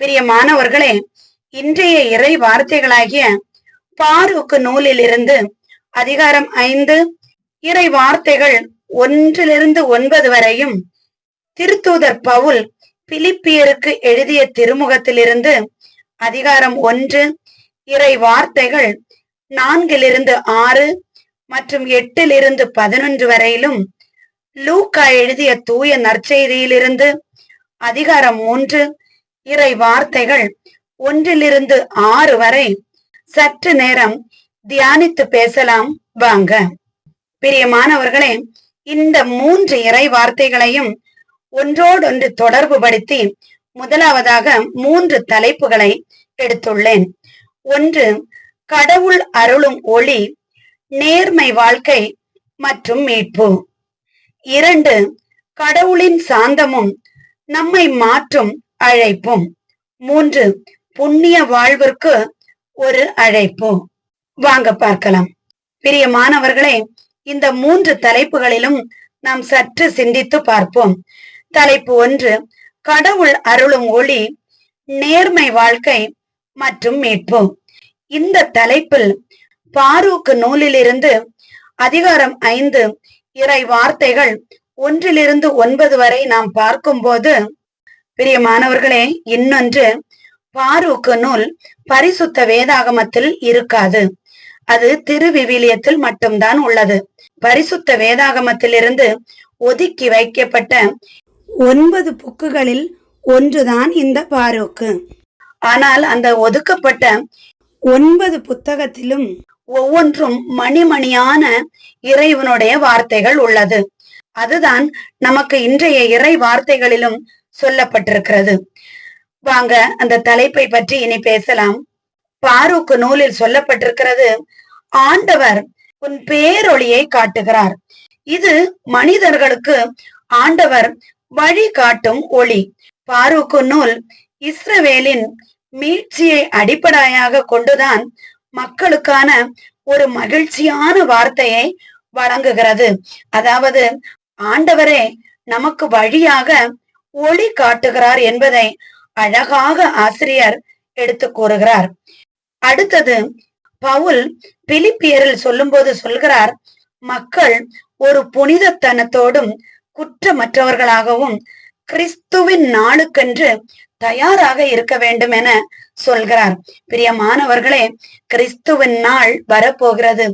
பிரியமானவர்களே, இன்றைய இறை வார்த்தைகளாகிய பாரூக்கு நூலில் இருந்து அதிகாரம் 5 இறை வார்த்தைகள் 1-9 வரையும், திருத்தூதர் பவுல் பிலிப்பியருக்கு எழுதிய திருமுகத்திலிருந்து அதிகாரம் 1 இறை வார்த்தைகள் 4-6 மற்றும் 8-11 வரையிலும், லூக்கா எழுதிய தூய நற்செய்தியிலிருந்து அதிகாரம் 3 இறை வார்த்தைகள் 1-6 வரை சற்று நேரம் தியானித்து பேசலாம் வாங்க. பிரியமானவர்களே, இந்த 3 இறை வார்த்தைகளையும் ஒன்றோடொன்று தொடர்பு படுத்தி முதலாவதாக 3 தலைப்புகளை எடுத்துள்ளேன். 1, கடவுள் அருளும் ஒளி, நேர்மை வாழ்க்கை மற்றும் மீட்பு. 2, கடவுளின் சாந்தமும் நம்மை மாற்றும் அழைப்பும். 3, புண்ணிய வாழ்விற்கு ஒரு அழைப்பு. வாங்க பார்க்கலாம். பிரியமானவர்களே, இந்த 3 தலைப்புகளிலும் நாம் சற்று சிந்தித்து பார்ப்போம். தலைப்பு 1, கடவுள் அருளும் ஒளி, நேர்மை வாழ்க்கை மற்றும் மீட்பு. இந்த தலைப்பில் பாரூக்கு நூலிலிருந்து அதிகாரம் 5 இறை வார்த்தைகள் 1-9 வரை நாம் பார்க்கும்போது, பிரியமானவர்களே, இன்னொன்று, பாரூக்கு நூல் பரிசுத்த வேதாகமத்தில் இருக்காது. அது திருவிவிலியத்தில் மட்டும்தான் உள்ளது. பரிசுத்த வேதாகமத்திலிருந்து ஒதுக்கி வைக்கப்பட்ட 9 புக்குகளில் ஒன்றுதான் இந்த பாரூக்கு. ஆனால் அந்த ஒதுக்கப்பட்ட 9 புத்தகத்திலும் ஒவ்வொன்றும் மணிமணியான இறைவனுடைய வார்த்தைகள் உள்ளது. அதுதான் நமக்கு இன்றைய இறை வார்த்தைகளிலும் சொல்லப்பட்டிருக்கிறது. வாங்க அந்த தலைப்பை பற்றி இனி பேசலாம். பாரூக்கு நூலில் சொல்லப்பட்டிருக்கிறது, ஆண்டவர் உன் பேரொளியை காட்டுகிறார். இது மனிதர்களுக்கு ஆண்டவர் வழி காட்டும் ஒளி. பாரூக்கு நூல் இஸ்ரவேலின் மீட்சியை அடிப்படையாக கொண்டுதான் மக்களுக்கான ஒரு மகிழ்ச்சியான வார்த்தையை வழங்குகிறது. அதாவது, ஆண்டவரே நமக்கு வழியாக ஒளி காட்டுகிறார் என்பதை அழகாக ஆசிரியர் எடுத்து கூறுகிறார். அடுத்தது, பவுல் பிலிப்பியரில் சொல்லும்போது சொல்கிறார், மக்கள் ஒரு புனிதத்தனத்தோடும் குற்றமற்றவர்களாகவும் கிறிஸ்துவின் நாளுக்கென்று தயாராக இருக்க வேண்டும் என சொல்கிறார். பிரியமானவர்களே, கிறிஸ்துவின் நாள் வரப்போகிறது.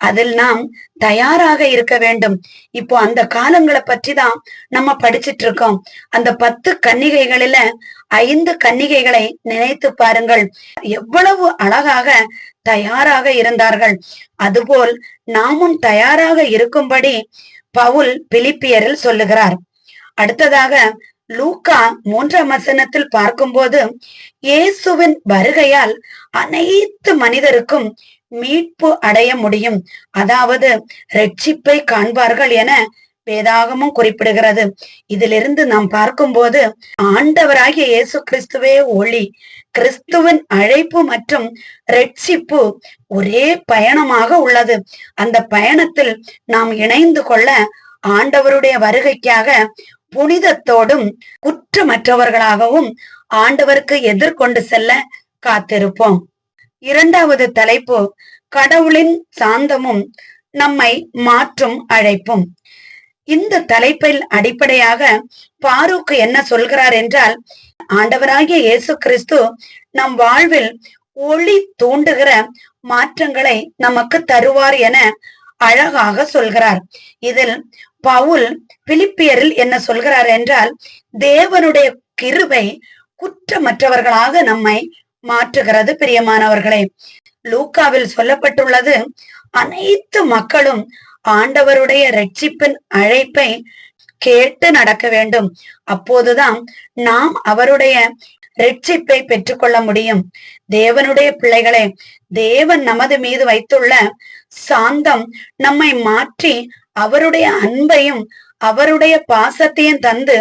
அதில் நாம் தயாராக இருக்க வேண்டும். இப்போ அந்த காலங்களை பற்றி தான் நம்ம படிச்சிட்டு இருக்கோம். அந்த 10 கன்னிகைகளில 5 கன்னிகைகளை நினைத்து பாருங்கள், எவ்வளவு அழகாக தயாராக இருந்தார்கள். அதுபோல் நாமும் தயாராக இருக்கும்படி பவுல் பிலிப்பியரில் சொல்லுகிறார். அடுத்ததாக லூக்கா 3ஆம் வசனத்தில் பார்க்கும்போது, இயேசுவின் வருகையால் அனைத்து மனிதருக்கும் மீட்பு அடைய முடியும், அதாவது ரட்சிப்பை காண்பார்கள் என வேதாகமும் குறிப்பிடுகிறது. இதிலிருந்து நாம் பார்க்கும்போது, ஆண்டவராகிய இயேசு கிறிஸ்துவே ஒளி. கிறிஸ்துவின் அழைப்பு மற்றும் ரட்சிப்பு ஒரே பயணமாக உள்ளது. அந்த பயணத்தில் நாம் இணைந்து கொள்ள ஆண்டவருடைய வருகைக்காக புனிதத்தோடும் குற்றமற்றவர்களாகவும் ஆண்டவருக்கு எதிர்கொண்டு செல்ல காத்திருப்போம். 2வது தலைப்பு, கடவுளின் சாந்தமும் நம்மை மாற்றும் அழைப்பும். இந்த தலைப்பில் அடிப்படையாக பாரூக்கு என்ன சொல்கிறார் என்றால், ஆண்டவராகிய இயேசு கிறிஸ்து நம் வாழ்வில் ஒளி தூண்டுகிற மாற்றங்களை நமக்கு தருவார் என அழகாக சொல்கிறார். இதில் பவுல் பிலிப்பியரில் என்ன சொல்கிறார் என்றால், தேவனுடைய கிருபை குற்றமற்றவர்களாக நம்மை மாற்றுகிறது. பிரியமானவர்களே, லூக்காவில் சொல்லப்பட்டுள்ளது, அனைத்து மக்களும் ஆண்டவருடைய ரட்சிப்பின் அழைப்பை கேட்டு நடக்க வேண்டும். அப்போதுதான் நாம் அவருடைய ரட்சிப்பை பெற்றுக்கொள்ள முடியும். தேவனுடைய பிள்ளைகளே, தேவன் நமது மீது வைத்துள்ள சாந்தம் நம்மை மாற்றி அவருடைய அன்பையும் அவருடைய பாசத்தையும் தந்து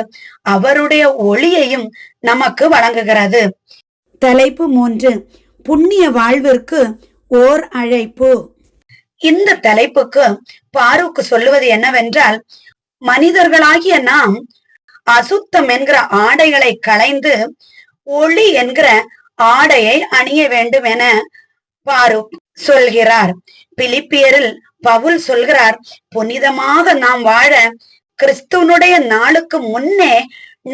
அவருடைய ஒளியையும் நமக்கு வழங்குகிறது. தலைப்பு 3, புண்ணிய வாழ்விற்கு ஓர் அழைப்பு. இந்த தலைப்புக்கு பாரூக்கு சொல்லுவது என்னவென்றால், மனிதர்களாகிய நாம் அசுத்தம் என்கிற ஆடைகளை களைந்து ஒளி என்கிற ஆடையை அணிய வேண்டும் என பாருக் சொல்கிறார். பிலிப்பியரில் பவுல் சொல்கிறார், புனிதமாக நாம் வாழ கிறிஸ்துவனுடைய நாளுக்கு முன்னே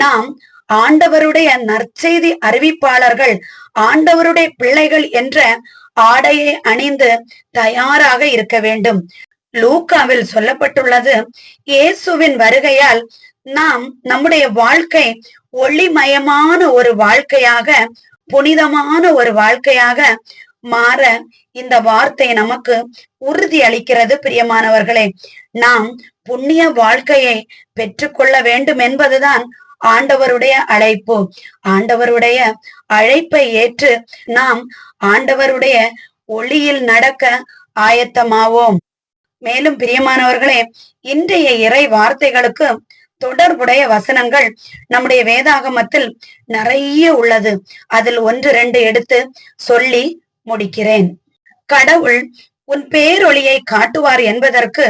நாம் ஆண்டவருடைய நற்செய்தி அறிவிப்பாளர்கள், ஆண்டவருடைய பிள்ளைகள் என்ற ஆடையை அணிந்து தயாராக இருக்க வேண்டும். லூக்காவில் சொல்லப்பட்டுள்ளது, இயேசுவின் வருகையால் நாம் நம்முடைய வாழ்க்கை ஒளிமயமான ஒரு வாழ்க்கையாக, புனிதமான ஒரு வாழ்க்கையாக மாற இந்த வார்த்தை நமக்கு உறுதி அளிக்கிறது. பிரியமானவர்களே, நாம் புண்ணிய வாழ்க்கையை பெற்றுக்கொள்ள வேண்டும் என்பதுதான் ஆண்டவருடைய அழைப்பு. ஆண்டவருடைய அழைப்பை ஏற்று நாம் ஆண்டவருடைய ஒளியில் நடக்க ஆயத்தமாவோம். மேலும் பிரியமானவர்களே, இன்றைய இறை வார்த்தைகளுக்கு தொடர்புடைய வசனங்கள் நம்முடைய வேதாகமத்தில் நிறைய உள்ளது. அதில் 1-2 எடுத்து சொல்லி முடிக்கிறேன். கடவுள் உன் பேரொளியை காட்டுவார் என்பதற்கு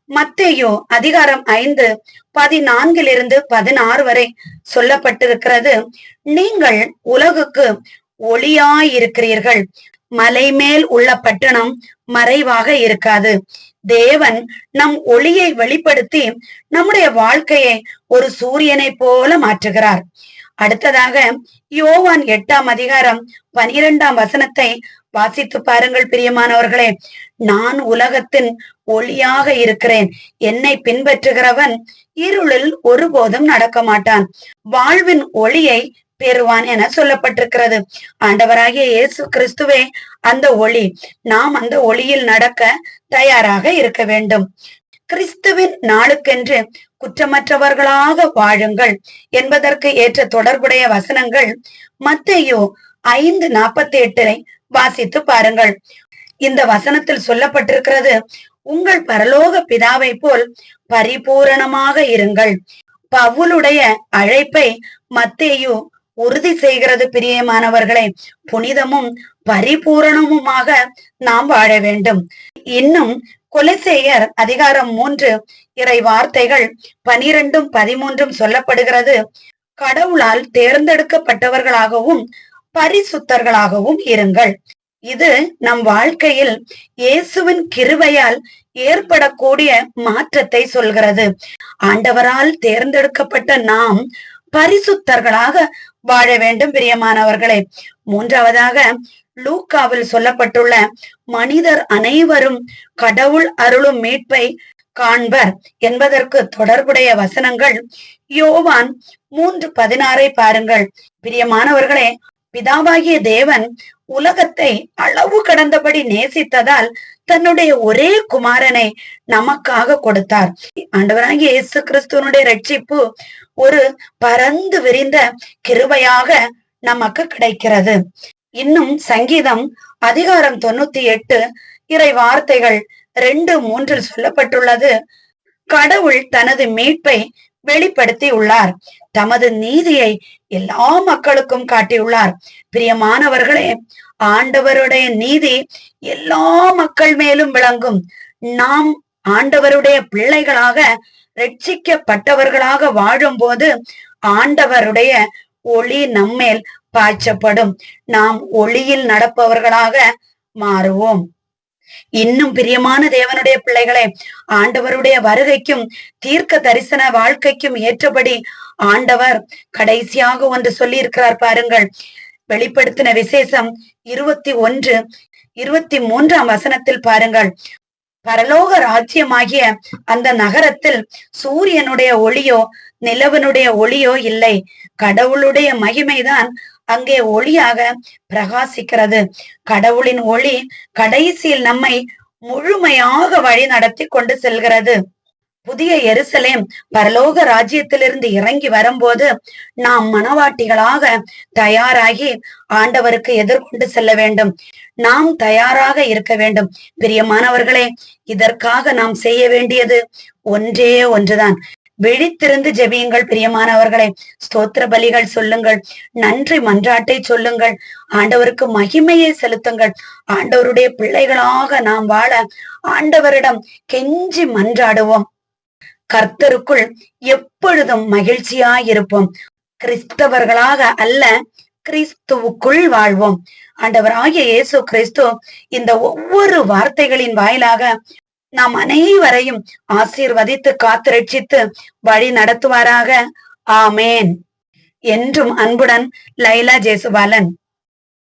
மத்தேயு அதிகாரம் 5:14-16 வரை சொல்லப்பட்டிருக்கிறது. நீங்கள் உலகுக்கு ஒளியாயிருக்கிறீர்கள். மலை மேல் உள்ள பட்டணம் மறைவாக இருக்காது. தேவன் நம் ஒளியை வெளிப்படுத்தி நம்முடைய வாழ்க்கையை ஒரு சூரியனை போல மாற்றுகிறார். அடுத்ததாக யோவான் 8ஆம் அதிகாரம் 12ஆம் வசனத்தை வாசித்து பாருங்கள் பிரியமானவர்களே. நான் உலகத்தின் ஒளியாக இருக்கிறேன். என்னை பின்பற்றுகிறவன் இருளில் ஒருபோதும் நடக்க மாட்டான், வாழ்வின் ஒளியை பெறுவான் என சொல்லப்பட்டிருக்கிறது. ஆண்டவராகிய இயேசு கிறிஸ்துவே அந்த ஒளி. நாம் அந்த ஒளியில் நடக்க தயாராக இருக்க வேண்டும். கிறிஸ்துவின் நாளுக்கென்று குற்றமற்றவர்களாக வாழுங்கள் என்பதற்கு ஏற்ற தொடர்புடைய வசனங்கள் மத்தேயு 5:48 வாசித்து பாருங்கள். இந்த வசனத்தில் சொல்லப்பட்டிருக்கிறது, உங்கள் பரலோக பிதாவை போல் பரிபூரணமாக இருங்கள். பவுலுடைய அழைப்பை மத்தேயு உறுதி செய்கிறது. பிரியமானவர்களே, புனிதமும் பரிபூரணமுமாக நாம் வாழ வேண்டும். இன்னும் கொலசேயர் அதிகாரம் 3 இறை வார்த்தைகள் 12-13 சொல்லப்படுகிறது, கடவுளால் தேர்ந்தெடுக்கப்பட்டவர்களாகவும் பரிசுத்தர்களாகவும் இருங்கள். இது நம் வாழ்க்கையில் இயேசுவின் கிருபையால் ஏற்படக்கூடிய மாற்றத்தை சொல்கிறது. ஆண்டவரால் தேர்ந்தெடுக்கப்பட்ட நாம் பரிசுத்தர்களாக வாழ வேண்டும். பிரியமானவர்களே, மூன்றாவதாக லூக்காவில் சொல்லப்பட்டுள்ள மனிதர் அனைவரும் கடவுள் அருளும் மீட்பை காண்பர் என்பதற்கு தொடர்புடைய வசனங்கள் யோவான் 3:16 பாருங்கள். பிரியமானவர்களே, பிதாவாகிய தேவன் உலகத்தை அளவு கடந்தபடி நேசித்ததால் தன்னுடைய ஒரே குமாரனை நமக்காக கொடுத்தார். ஆண்டவராகிய இயேசு கிறிஸ்துவனுடைய ரட்சிப்பு ஒரு பரந்து விரிந்த கிருபையாக நமக்கு கிடைக்கிறது. இன்னும் சங்கீதம் அதிகாரம் 98 இறை வார்த்தைகள் 2-3 சொல்லப்பட்டுள்ளது, கடவுள் தனது மீட்பை வெளிப்படுத்தி உள்ளார், தமது நீதியை எல்லா மக்களுக்கும் காட்டியுள்ளார். பிரியமானவர்களே, ஆண்டவருடைய நீதி எல்லா மக்கள் மேலும் விளங்கும். நாம் ஆண்டவருடைய பிள்ளைகளாக ரட்சிக்கப்பட்டவர்களாக வாழும் போது ஆண்டவருடைய ஒளி நம்மேல் பாய்ச்சப்படும். நாம் ஒளியில் நடப்பவர்களாக மாறுவோம். இன்னும் பிரியமான தேவனுடைய பிள்ளைகளே, ஆண்டவருடைய வருகைக்கும் தீர்க்க தரிசன வாழ்க்கைக்கும் ஏற்றபடி ஆண்டவர் கடைசியாக ஒன்று சொல்லி இருக்கிறார் பாருங்கள். வெளிப்படுத்தின விசேஷம் 21-23 வசனத்தில் பாருங்கள், பரலோக ராஜ்யமாகிய அந்த நகரத்தில் சூரியனுடைய ஒளியோ நிலவனுடைய ஒளியோ இல்லை, கடவுளுடைய மகிமைதான் அங்கே ஒளியாக பிரகாசிக்கிறது. கடவுளின் ஒளி கடைசியில் நம்மை முழுமையாக வழி நடத்தி கொண்டு செல்கிறது. புதிய எருசலேம் பரலோக ராஜ்யத்திலிருந்து இறங்கி வரும்போது நாம் மனவாட்டிகளாக தயாராகி ஆண்டவருக்கு எதிர்கொண்டு செல்ல வேண்டும். நாம் தயாராக இருக்க வேண்டும். பிரியமானவர்களே, இதற்காக நாம் செய்ய வேண்டியது ஒன்றே ஒன்றுதான். விழித்திருந்து ஜெபியுங்கள். பிரியமானவர்களே, ஸ்தோத்திர பலிகள் சொல்லுங்கள், நன்றி மன்றாட்டை சொல்லுங்கள், ஆண்டவருக்கு மகிமையை செலுத்துங்கள். ஆண்டவருடைய பிள்ளைகளாக நாம் வாழ ஆண்டவரிடம் கெஞ்சி மன்றாடுவோம். கர்த்தருக்குள் எப்பொழுதும் மகிழ்ச்சியாயிருப்போம். கிறிஸ்தவர்களாக அல்ல, கிறிஸ்துவுக்குள் வாழ்வோம். ஆண்டவராகிய இயேசு கிறிஸ்து இந்த ஒவ்வொரு வார்த்தைகளின் வாயிலாக நாம் அனைவரையும் ஆசீர்வதித்து காத்து ரட்சித்து வழி நடத்துவாராக. ஆமேன். என்றும் அன்புடன் லைலா ஜேசுபாலன்.